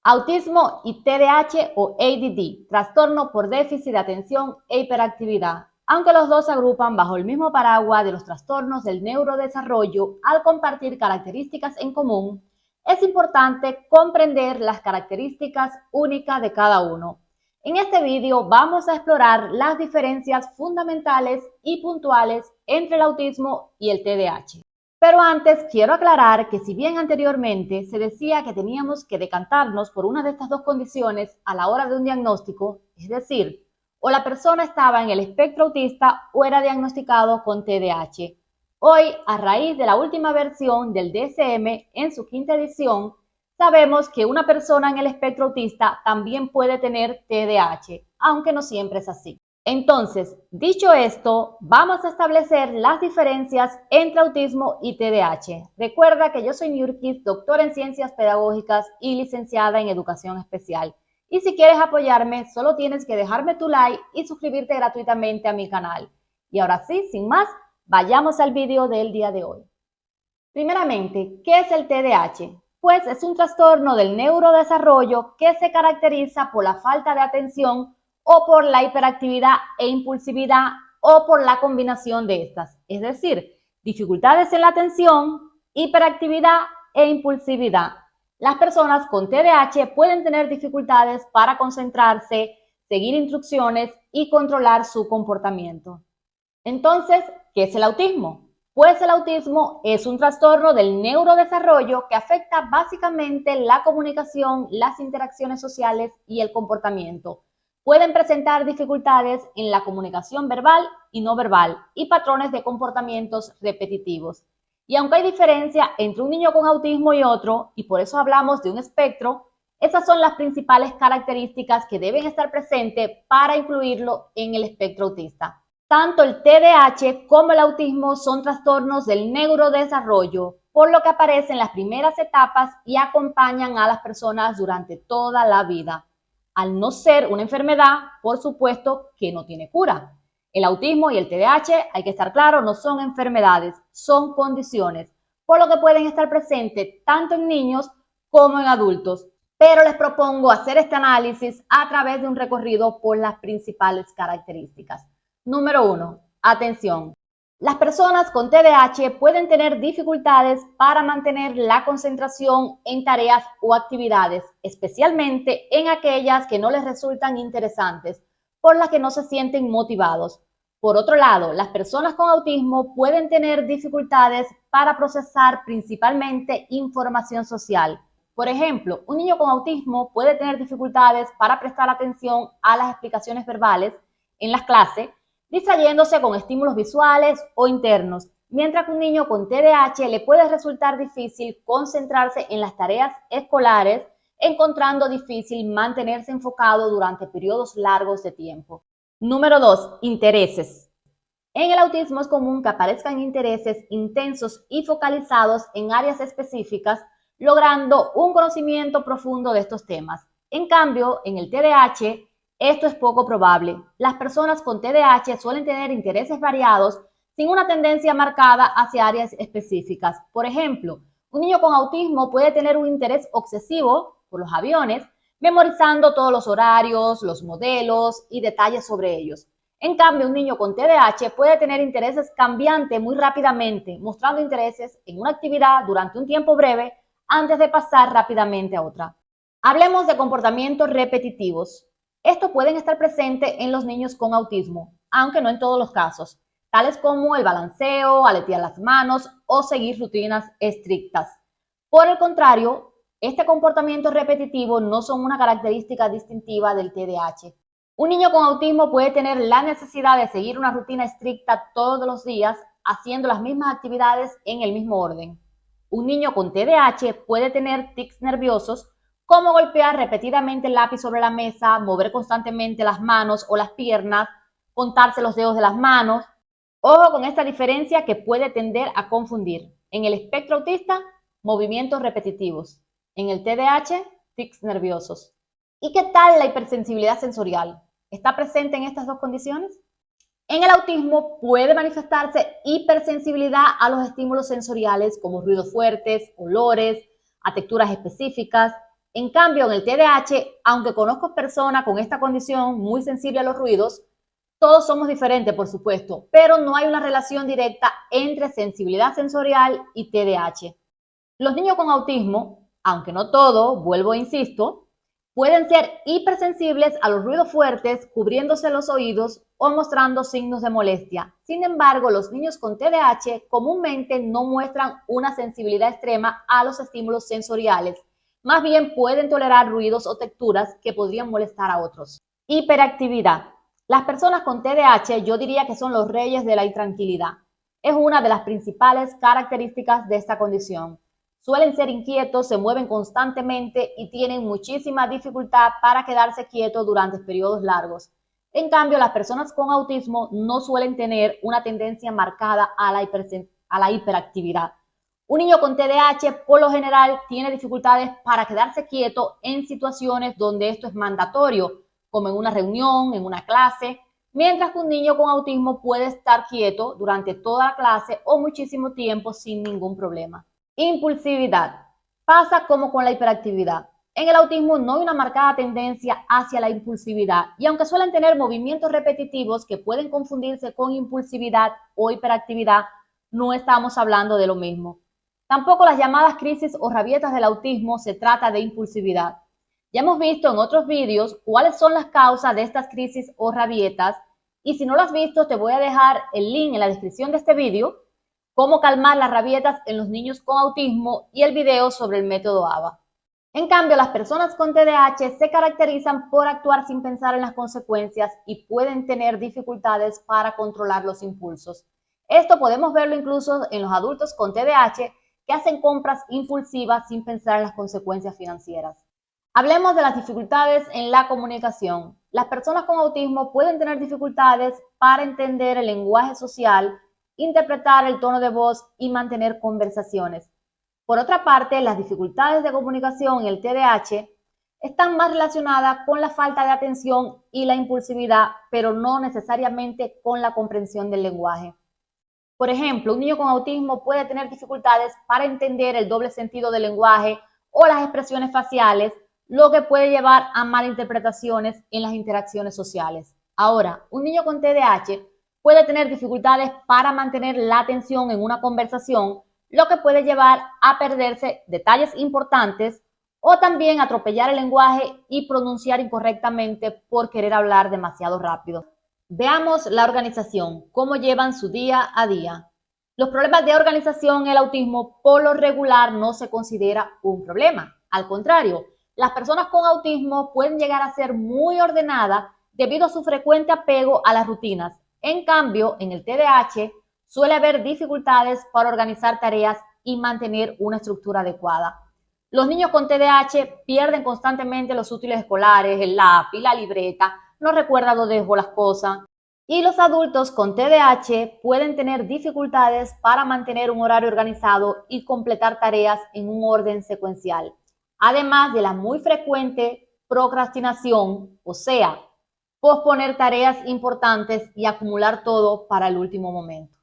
Autismo y TDAH o ADD, trastorno por déficit de atención e hiperactividad. Aunque los dos se agrupan bajo el mismo paraguas de los trastornos del neurodesarrollo, al compartir características en común, es importante comprender las características únicas de cada uno. En este vídeo vamos a explorar las diferencias fundamentales y puntuales entre el autismo y el TDAH. Pero antes quiero aclarar que si bien anteriormente se decía que teníamos que decantarnos por una de estas dos condiciones a la hora de un diagnóstico, es decir, o la persona estaba en el espectro autista o era diagnosticado con TDAH. Hoy, a raíz de la última versión del DSM en su quinta edición, sabemos que una persona en el espectro autista también puede tener TDAH, aunque no siempre es así. Entonces, dicho esto, vamos a establecer las diferencias entre autismo y TDAH. Recuerda que yo soy Niurkis, doctora en Ciencias Pedagógicas y licenciada en Educación Especial. Y si quieres apoyarme, solo tienes que dejarme tu like y suscribirte gratuitamente a mi canal. Y ahora sí, sin más, vayamos al vídeo del día de hoy. Primeramente, ¿qué es el TDAH? Pues es un trastorno del neurodesarrollo que se caracteriza por la falta de atención o por la hiperactividad e impulsividad o por la combinación de estas, es decir, dificultades en la atención, hiperactividad e impulsividad. Las personas con TDAH pueden tener dificultades para concentrarse, seguir instrucciones y controlar su comportamiento. Entonces, ¿qué es el autismo? Pues el autismo es un trastorno del neurodesarrollo que afecta básicamente la comunicación, las interacciones sociales y el comportamiento. Pueden presentar dificultades en la comunicación verbal y no verbal y patrones de comportamientos repetitivos. Y aunque hay diferencia entre un niño con autismo y otro, y por eso hablamos de un espectro, esas son las principales características que deben estar presentes para incluirlo en el espectro autista. Tanto el TDAH como el autismo son trastornos del neurodesarrollo, por lo que aparecen en las primeras etapas y acompañan a las personas durante toda la vida. Al no ser una enfermedad, por supuesto que no tiene cura. El autismo y el TDAH, hay que estar claro, no son enfermedades, son condiciones, por lo que pueden estar presentes tanto en niños como en adultos. Pero les propongo hacer este análisis a través de un recorrido por las principales características. Número 1. Atención. Las personas con TDAH pueden tener dificultades para mantener la concentración en tareas o actividades, especialmente en aquellas que no les resultan interesantes, por las que no se sienten motivados. Por otro lado, las personas con autismo pueden tener dificultades para procesar principalmente información social. Por ejemplo, un niño con autismo puede tener dificultades para prestar atención a las explicaciones verbales en las clases, distrayéndose con estímulos visuales o internos, mientras que un niño con TDAH le puede resultar difícil concentrarse en las tareas escolares, encontrando difícil mantenerse enfocado durante periodos largos de tiempo. Número 2. Intereses. En el autismo es común que aparezcan intereses intensos y focalizados en áreas específicas, logrando un conocimiento profundo de estos temas. En cambio, en el TDAH, esto es poco probable. Las personas con TDAH suelen tener intereses variados sin una tendencia marcada hacia áreas específicas. Por ejemplo, un niño con autismo puede tener un interés obsesivo por los aviones, memorizando todos los horarios, los modelos y detalles sobre ellos. En cambio, un niño con TDAH puede tener intereses cambiantes muy rápidamente, mostrando intereses en una actividad durante un tiempo breve antes de pasar rápidamente a otra. Hablemos de comportamientos repetitivos. Estos pueden estar presentes en los niños con autismo, aunque no en todos los casos, tales como el balanceo, aletear las manos o seguir rutinas estrictas. Por el contrario, este comportamiento repetitivo no son una característica distintiva del TDAH. Un niño con autismo puede tener la necesidad de seguir una rutina estricta todos los días, haciendo las mismas actividades en el mismo orden. Un niño con TDAH puede tener tics nerviosos, como golpear repetidamente el lápiz sobre la mesa, mover constantemente las manos o las piernas, contarse los dedos de las manos. Ojo con esta diferencia que puede tender a confundir. En el espectro autista, movimientos repetitivos. En el TDAH, tics nerviosos. ¿Y qué tal la hipersensibilidad sensorial? ¿Está presente en estas dos condiciones? En el autismo puede manifestarse hipersensibilidad a los estímulos sensoriales como ruidos fuertes, olores, a texturas específicas. En cambio, en el TDAH, aunque conozco personas con esta condición muy sensible a los ruidos, todos somos diferentes, por supuesto, pero no hay una relación directa entre sensibilidad sensorial y TDAH. Los niños con autismo, aunque no todos, vuelvo e insisto, pueden ser hipersensibles a los ruidos fuertes, cubriéndose los oídos o mostrando signos de molestia. Sin embargo, los niños con TDAH comúnmente no muestran una sensibilidad extrema a los estímulos sensoriales. Más bien pueden tolerar ruidos o texturas que podrían molestar a otros. Hiperactividad. Las personas con TDAH yo diría que son los reyes de la intranquilidad. Es una de las principales características de esta condición. Suelen ser inquietos, se mueven constantemente y tienen muchísima dificultad para quedarse quietos durante periodos largos. En cambio, las personas con autismo no suelen tener una tendencia marcada a la hiperactividad. Un niño con TDAH por lo general tiene dificultades para quedarse quieto en situaciones donde esto es mandatorio, como en una reunión, en una clase, mientras que un niño con autismo puede estar quieto durante toda la clase o muchísimo tiempo sin ningún problema. Impulsividad. Pasa como con la hiperactividad. En el autismo no hay una marcada tendencia hacia la impulsividad y aunque suelen tener movimientos repetitivos que pueden confundirse con impulsividad o hiperactividad, no estamos hablando de lo mismo. Tampoco las llamadas crisis o rabietas del autismo se trata de impulsividad. Ya hemos visto en otros vídeos cuáles son las causas de estas crisis o rabietas y si no lo has visto te voy a dejar el link en la descripción de este vídeo, cómo calmar las rabietas en los niños con autismo y el video sobre el método ABA. En cambio, las personas con TDAH se caracterizan por actuar sin pensar en las consecuencias y pueden tener dificultades para controlar los impulsos. Esto podemos verlo incluso en los adultos con TDAH que hacen compras impulsivas sin pensar en las consecuencias financieras. Hablemos de las dificultades en la comunicación. Las personas con autismo pueden tener dificultades para entender el lenguaje social, interpretar el tono de voz y mantener conversaciones. Por otra parte, las dificultades de comunicación en el TDAH están más relacionadas con la falta de atención y la impulsividad, pero no necesariamente con la comprensión del lenguaje. Por ejemplo, un niño con autismo puede tener dificultades para entender el doble sentido del lenguaje o las expresiones faciales, lo que puede llevar a malinterpretaciones en las interacciones sociales. Ahora, un niño con TDAH puede tener dificultades para mantener la atención en una conversación, lo que puede llevar a perderse detalles importantes o también atropellar el lenguaje y pronunciar incorrectamente por querer hablar demasiado rápido. Veamos la organización, cómo llevan su día a día. Los problemas de organización en el autismo por lo regular no se considera un problema. Al contrario, las personas con autismo pueden llegar a ser muy ordenadas debido a su frecuente apego a las rutinas. En cambio, en el TDAH suele haber dificultades para organizar tareas y mantener una estructura adecuada. Los niños con TDAH pierden constantemente los útiles escolares, el lápiz, la libreta, no recuerda dónde dejó las cosas. Y los adultos con TDAH pueden tener dificultades para mantener un horario organizado y completar tareas en un orden secuencial, además de la muy frecuente procrastinación, o sea, posponer tareas importantes y acumular todo para el último momento.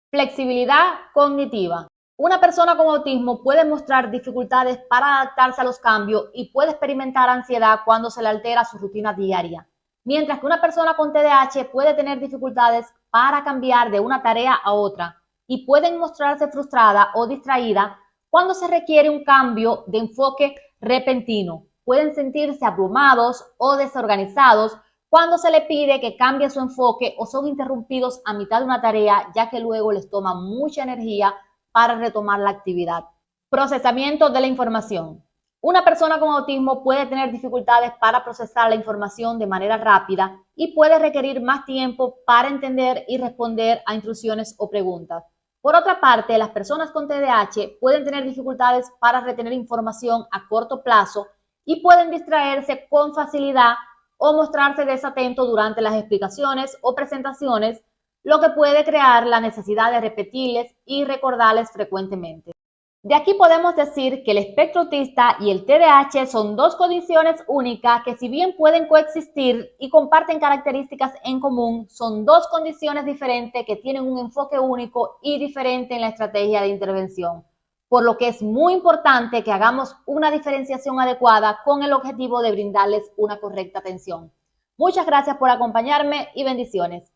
Flexibilidad cognitiva. Una persona con autismo puede mostrar dificultades para adaptarse a los cambios y puede experimentar ansiedad cuando se le altera su rutina diaria, mientras que una persona con TDAH puede tener dificultades para cambiar de una tarea a otra y pueden mostrarse frustrada o distraída cuando se requiere un cambio de enfoque repentino. Pueden sentirse abrumados o desorganizados cuando se le pide que cambie su enfoque o son interrumpidos a mitad de una tarea, ya que luego les toma mucha energía para retomar la actividad. Procesamiento de la información. Una persona con autismo puede tener dificultades para procesar la información de manera rápida y puede requerir más tiempo para entender y responder a instrucciones o preguntas. Por otra parte, las personas con TDAH pueden tener dificultades para retener información a corto plazo y pueden distraerse con facilidad o mostrarse desatento durante las explicaciones o presentaciones, lo que puede crear la necesidad de repetirles y recordarles frecuentemente. De aquí podemos decir que el espectro autista y el TDAH son dos condiciones únicas que si bien pueden coexistir y comparten características en común, son dos condiciones diferentes que tienen un enfoque único y diferente en la estrategia de intervención. por lo que es muy importante que hagamos una diferenciación adecuada con el objetivo de brindarles una correcta atención. Muchas gracias por acompañarme y bendiciones.